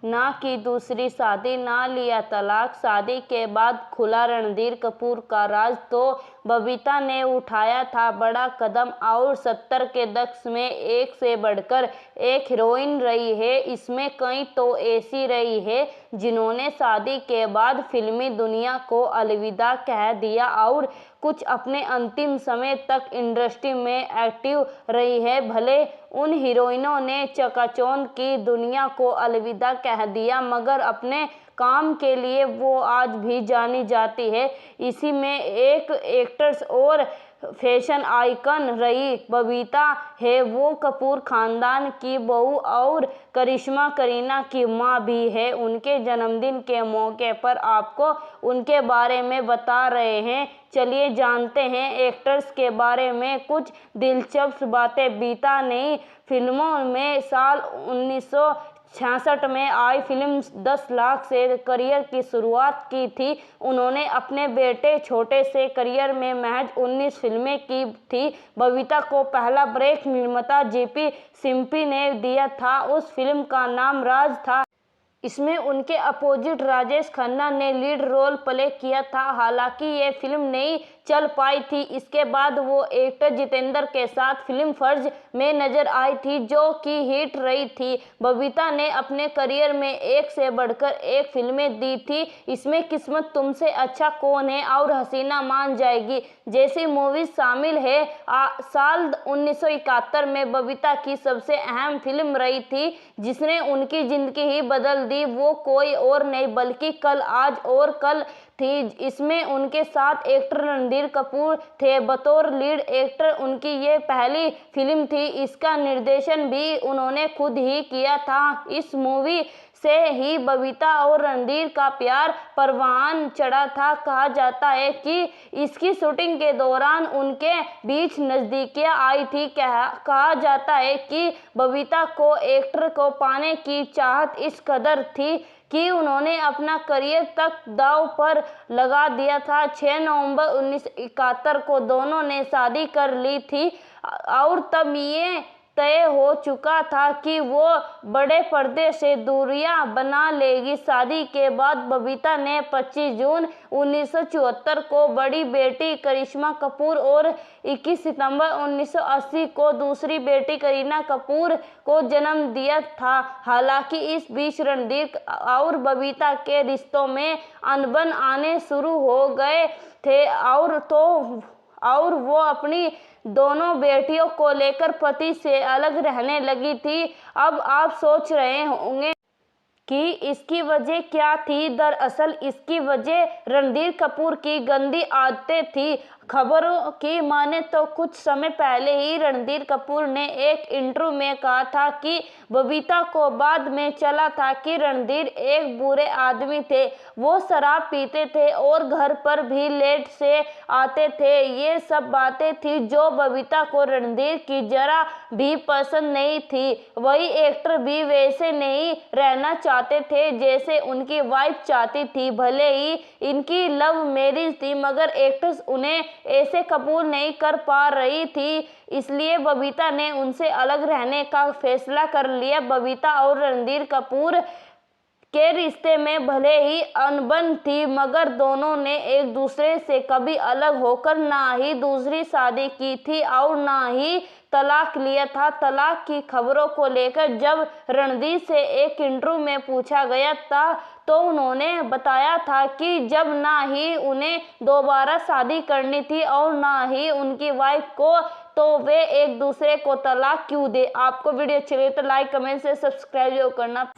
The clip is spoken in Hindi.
ना की दूसरी शादी, ना लिया तलाक। शादी के बाद खुला रणधीर कपूर का राज, तो बबीता ने उठाया था बड़ा कदम और 70 के दशक में एक से बढ़कर एक हीरोइन रही है। इसमें कई तो ऐसी रही है जिन्होंने शादी के बाद फिल्मी दुनिया को अलविदा कह दिया और कुछ अपने अंतिम समय तक इंडस्ट्री में एक्टिव रही है। भले उन हीरोइनों ने चकाचौंध की दुनिया को अलविदा कह दिया, मगर अपने काम के लिए वो आज भी जानी जाती है। इसी में एक एक्ट्रेस और फैशन आइकन रही बबीता है। वो कपूर खानदान की बहू और करिश्मा करीना की मां भी है। उनके जन्मदिन के मौके पर आपको उनके बारे में बता रहे हैं। चलिए जानते हैं एक्ट्रेस के बारे में कुछ दिलचस्प बातें। बबीता ने फिल्मों में साल 1966 में आई फिल्म 10 लाख से करियर की शुरुआत की थी। उन्होंने अपने बेटे छोटे से करियर में महज 19 फिल्में की थी। बबीता को पहला ब्रेक निर्माता जेपी सिंपी ने दिया था। उस फिल्म का नाम राज था। इसमें उनके अपोजिट राजेश खन्ना ने लीड रोल प्ले किया था। हालांकि ये फिल्म नहीं चल पाई थी। इसके बाद वो एक्टर जितेंद्र के साथ फिल्म फर्ज में नजर आई थी, जो कि हिट रही थी। बबीता ने अपने करियर में एक से बढ़कर एक फिल्में दी थी। इसमें किस्मत तुमसे अच्छा कौन है और हसीना मान जाएगी जैसी मूवीज शामिल है। साल 1971 में बबीता की सबसे अहम फिल्म रही थी जिसने उनकी जिंदगी ही बदल दी। वो कोई और नहीं बल्कि कल आज और कल थी। इसमें उनके साथ एक्टर रणधीर कपूर थे बतौर लीड एक्टर। उनकी ये पहली फिल्म थी। इसका निर्देशन भी उन्होंने खुद ही किया था। इस मूवी से ही बबीता और रणधीर का प्यार परवान चढ़ा था। कहा जाता है कि इसकी शूटिंग के दौरान उनके बीच नजदीकियां आई थी। कहा जाता है कि बबीता को एक्टर को पाने की चाहत इस कदर थी कि उन्होंने अपना करियर तक दांव पर लगा दिया था। 6 नवंबर 1971 को दोनों ने शादी कर ली थी और तब ये तय हो चुका था कि वो बड़े पर्दे से दूरियां बना लेगी। शादी के बाद बबीता ने 25 जून 1974 को बड़ी बेटी करिश्मा कपूर और 21 सितंबर 1980 को दूसरी बेटी करीना कपूर को जन्म दिया था। हालांकि इस बीच रणधीर और बबीता के रिश्तों में अनबन आने शुरू हो गए थे और वो अपनी दोनों बेटियों को लेकर पति से अलग रहने लगी थी। अब आप सोच रहे होंगे कि इसकी वजह क्या थी। दरअसल इसकी वजह रणधीर कपूर की गंदी आदतें थी। खबरों की माने तो कुछ समय पहले ही रणधीर कपूर ने एक इंटरव्यू में कहा था कि बबीता को बाद में चला था कि रणधीर एक बुरे आदमी थे। वो शराब पीते थे और घर पर भी लेट से आते थे। ये सब बातें थी जो बबीता को रणधीर की जरा भी पसंद नहीं थी। वही एक्टर भी वैसे नहीं रहना चाहते थे जैसे उनकी वाइफ चाहती थी। भले ही इनकी लव मैरिज थी मगर एक्ट्रेस उन्हें ऐसे कबूल नहीं कर पा रही थी। इसलिए बबीता ने उनसे अलग रहने का फैसला कर लिया। बबीता और रणधीर कपूर के रिश्ते में भले ही अनबन थी मगर दोनों ने एक दूसरे से कभी अलग होकर ना ही दूसरी शादी की थी और ना ही तलाक लिया था। तलाक की खबरों को लेकर जब रणधीर से एक इंटरव्यू में पूछा गया था तो उन्होंने बताया था कि जब ना ही उन्हें दोबारा शादी करनी थी और ना ही उनकी वाइफ को, तो वे एक दूसरे को तलाक क्यों दे। आपको वीडियो अच्छी लगी तो लाइक कमेंट से सब्सक्राइब करना।